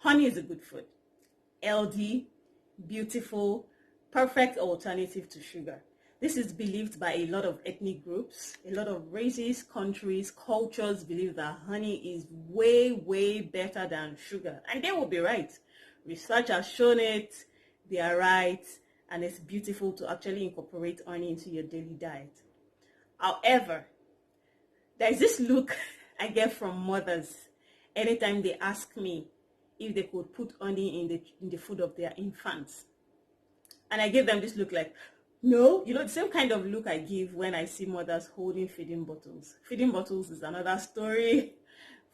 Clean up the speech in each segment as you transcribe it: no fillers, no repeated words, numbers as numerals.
Honey is a good food, healthy, beautiful, perfect alternative to sugar. This is believed by a lot of ethnic groups, a lot of races, countries, cultures believe that honey is way, way better than sugar. And they will be right. Research has shown it, they are right, and it's beautiful to actually incorporate honey into your daily diet. However, there's this look I get from mothers anytime they ask me if they could put honey in the food of their infants. And I give them this look like, no, the same kind of look I give when I see mothers holding feeding bottles. Feeding bottles is another story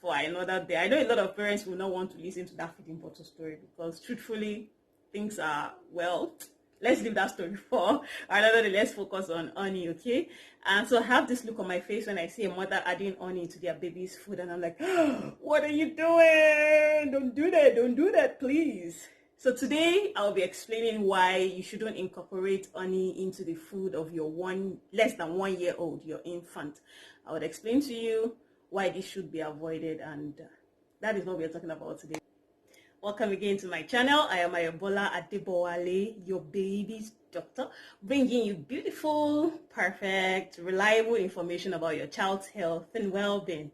for another day. I know a lot of parents will not want to listen to that feeding bottle story because truthfully, things are, well, let's leave that story for another day. Let's focus on honey, okay? And so I have this look on my face when I see a mother adding honey to their baby's food, and I'm like, oh, what are you doing? Don't do that, please. So today I'll be explaining why you shouldn't incorporate honey into the food of your less than 1 year old, your infant. I would explain to you why this should be avoided, and that is what we are talking about today. Welcome again to my channel. I am Ayebola Adebowale, your baby's doctor, bringing you beautiful, perfect, reliable information about your child's health and well-being.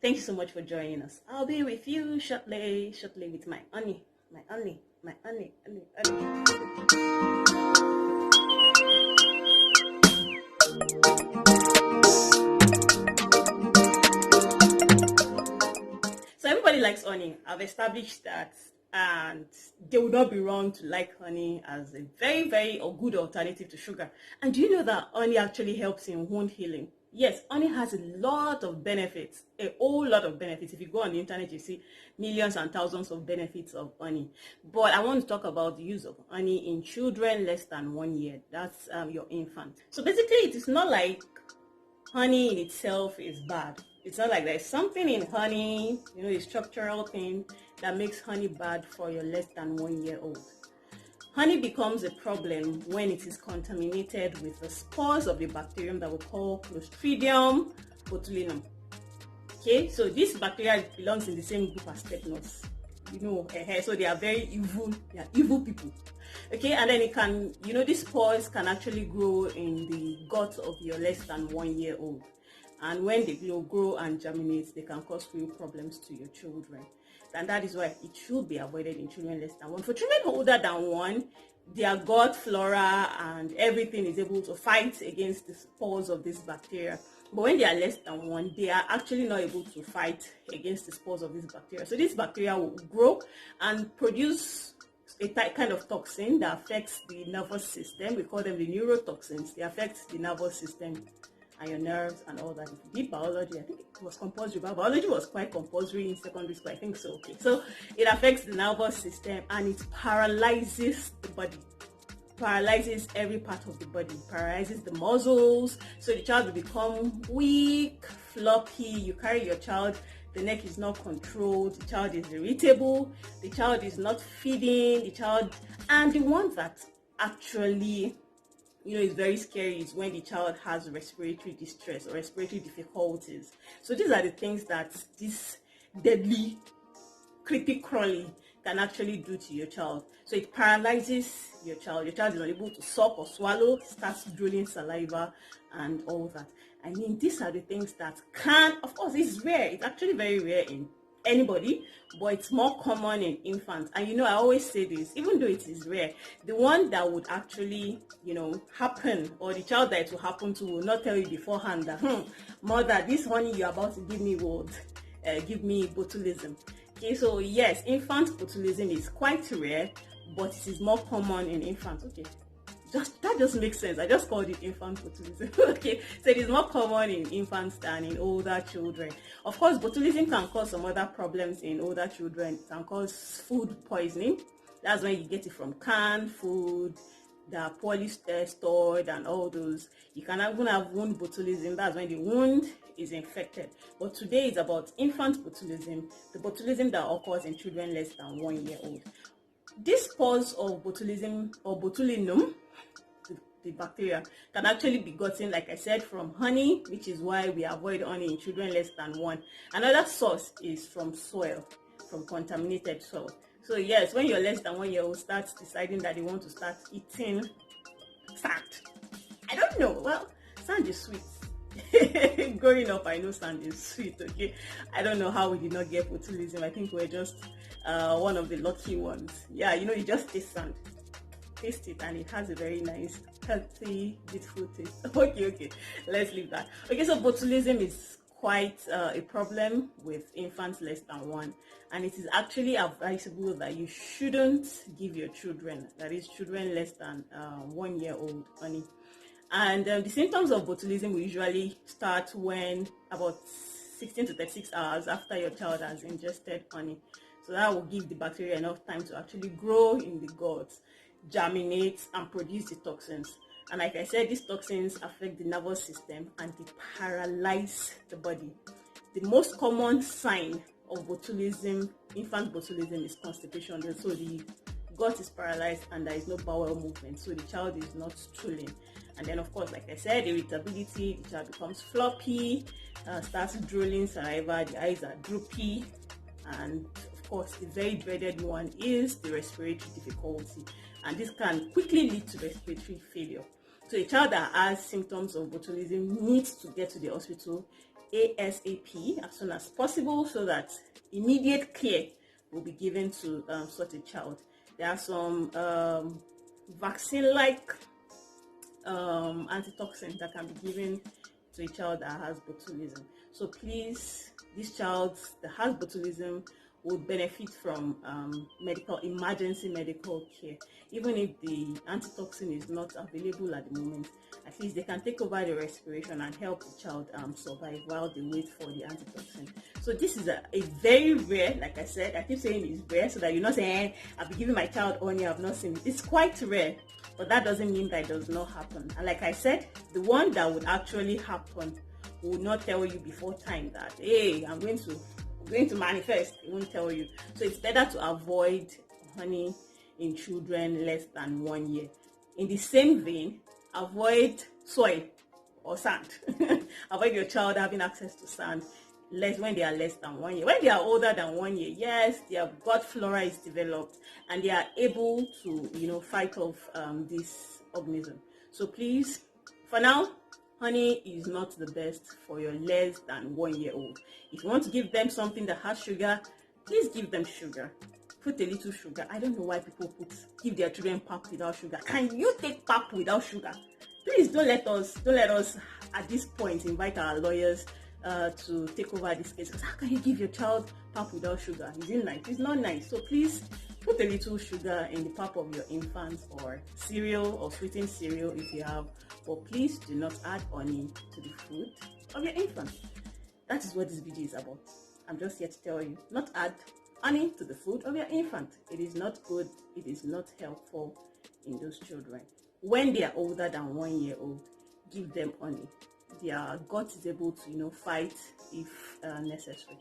Thank you so much for joining us. I'll be with you shortly with my honey. So everybody likes honey. I've established that, and they would not be wrong to like honey as a very, very good alternative to sugar. And do you know that honey actually helps in wound healing? Yes, honey has a lot of benefits, a whole lot of benefits. If you go on the internet, you see millions and thousands of benefits of honey. But I want to talk about the use of honey in children less than 1 year. That's your infant. So basically, it is not like honey in itself is bad. It's not like there's something in honey, a structural thing that makes honey bad for your less than 1 year old. Honey becomes a problem when it is contaminated with the spores of the bacterium that we call Clostridium botulinum. Okay, so this bacteria belongs in the same group as tetanus. So they are very evil. They are evil people. Okay, and then it can, these spores can actually grow in the gut of your less than 1 year old. And when they grow and germinate, they can cause real problems to your children. And that is why it should be avoided in children less than 1. For children older than 1, their gut flora and everything is able to fight against the spores of this bacteria. But when they are less than 1, they are actually not able to fight against the spores of this bacteria. So this bacteria will grow and produce a kind of toxin that affects the nervous system. We call them the neurotoxins. They affect the nervous system and your nerves and all that. If you did biology, I think it was compulsory, but biology was quite compulsory in secondary school, I think so. Okay, so it affects the nervous system and it paralyzes the body, paralyzes every part of the body, paralyzes the muscles, so the child will become weak, floppy. You carry your child, the neck is not controlled, the child is irritable, the child is not feeding, and the one that actually is very scary is when the child has respiratory distress or respiratory difficulties. So these are the things that this deadly, creepy crawly can actually do to your child. So it paralyzes your child. Your child is not able to suck or swallow, starts drooling saliva and all that. I mean, these are the things that can, of course, it's rare. It's actually very rare in anybody, but it's more common in infants. And I always say this, even though it is rare, the one that would actually happen, or the child that it will happen to, will not tell you beforehand that mother, this honey you're about to give me would give me botulism. Okay, so yes, infant botulism is quite rare, but it is more common in infants. Okay, that just makes sense. I just called it infant botulism. Okay, so it is more common in infants than in older children. Of course, botulism can cause some other problems in older children. It can cause food poisoning. That's when you get it from canned food that are poorly stored and all those. You can even have wound botulism. That's when the wound is infected. But today is about infant botulism, the botulism that occurs in children less than 1 year old. This spores of botulism or botulinum, the bacteria, can actually be gotten, like I said, from honey, which is why we avoid honey in children less than 1. Another source is from soil, from contaminated soil. So yes, when you're less than 1 year old, start deciding that they want to start eating sand. I don't know. Well, sand is sweet. Growing up, I know sand is sweet. Okay, I don't know how we did not get botulism. I think we're just one of the lucky ones. Yeah, you just taste sand, taste it, and it has a very nice, healthy, beautiful taste. Okay, let's leave that. Okay, so botulism is quite a problem with infants less than 1, and it is actually advisable that you shouldn't give your children, that is children less than 1 year old, honey. And the symptoms of botulism will usually start when about 16 to 36 hours after your child has ingested honey. So that will give the bacteria enough time to actually grow in the gut, germinate, and produce the toxins. And like I said, these toxins affect the nervous system and they paralyze the body. The most common sign of botulism, infant botulism, is constipation. So the gut is paralyzed and there is no bowel movement, so the child is not stooling. And then of course, like I said, irritability, the child becomes floppy, starts drooling saliva, the eyes are droopy, and of course the very dreaded one is the respiratory difficulty, and this can quickly lead to respiratory failure. So a child that has symptoms of botulism needs to get to the hospital ASAP, as soon as possible, so that immediate care will be given to such a child. There are some vaccine-like antitoxins that can be given to a child that has botulism. So please, this child that has botulism would benefit from emergency medical care. Even if the antitoxin is not available at the moment, at least they can take over the respiration and help the child survive while they wait for the antitoxin. So this is a very rare, like I said, I keep saying it's rare so that you're not saying, I'll be giving my child honey, I've not seen it. It's quite rare, but that doesn't mean that it does not happen. And like I said, the one that would actually happen will not tell you before time that, hey, I'm going to manifest. It won't tell you. So it's better to avoid honey in children less than 1 year. In the same vein, avoid soil or sand. Avoid your child having access to sand when they are less than 1 year. When they are older than 1 year, yes, their gut flora is developed and they are able to fight off this organism. So please, for now, honey is not the best for your less than 1 year old. If you want to give them something that has sugar, please give them sugar. Put a little sugar. I don't know why people give their children pap without sugar. Can you take pap without sugar? Please don't let us at this point invite our lawyers to take over this case. Because how can you give your child pap without sugar? Is it nice? It's not nice. So please put a little sugar in the pap of your infant, or cereal, or sweetened cereal if you have. But please do not add honey to the food of your infant. That is what this video is about. I'm just here to tell you, not add honey to the food of your infant. It is not good. It is not helpful in those children. When they are older than 1 year old, give them honey. Their gut is able to fight if necessary.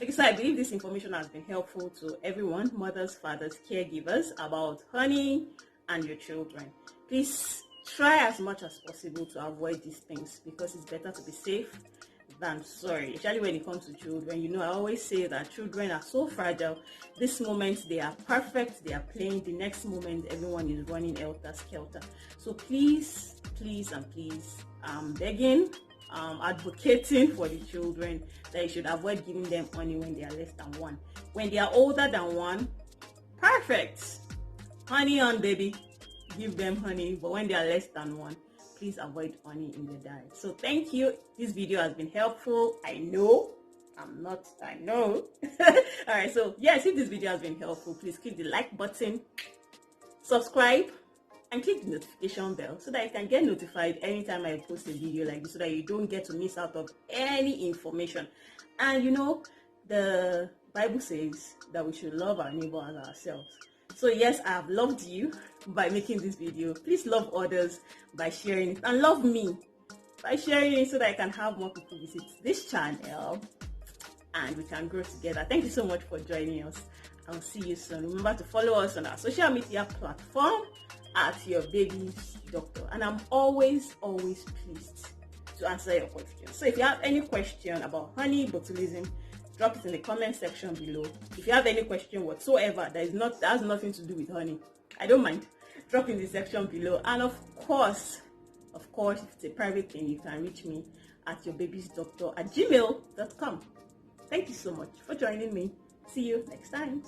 Okay, so I believe this information has been helpful to everyone, mothers, fathers, caregivers, about honey and your children. Please try as much as possible to avoid these things, because it's better to be safe than sorry, especially when it comes to children. I always say that children are so fragile. This moment they are perfect, they are playing. The next moment everyone is running helter-skelter. So please, and please, I'm begging, advocating for the children that you should avoid giving them honey when they are less than 1. When they are older than 1, perfect, honey on baby, give them honey. But when they are less than 1, please avoid honey in the diet. So thank you. This video has been helpful. I know. All right, so yes, if this video has been helpful, please click the like button, subscribe, and click the notification bell so that you can get notified anytime I post a video like this, so that you don't get to miss out of any information. And the Bible says that we should love our neighbor as ourselves. So yes, I have loved you by making this video. Please love others by sharing it, and love me by sharing it, so that I can have more people visit this channel and we can grow together. Thank you so much for joining us. I'll see you soon. Remember to follow us on our social media platform at Your Baby's Doctor, and I'm always pleased to answer your questions. So if you have any question about honey, botulism, drop it in the comment section below. If you have any question whatsoever that has nothing to do with honey, I don't mind. Drop in the section below. And of course, if it's a private thing, you can reach me at yourbabysdoctor@gmail.com. Thank you so much for joining me. See you next time.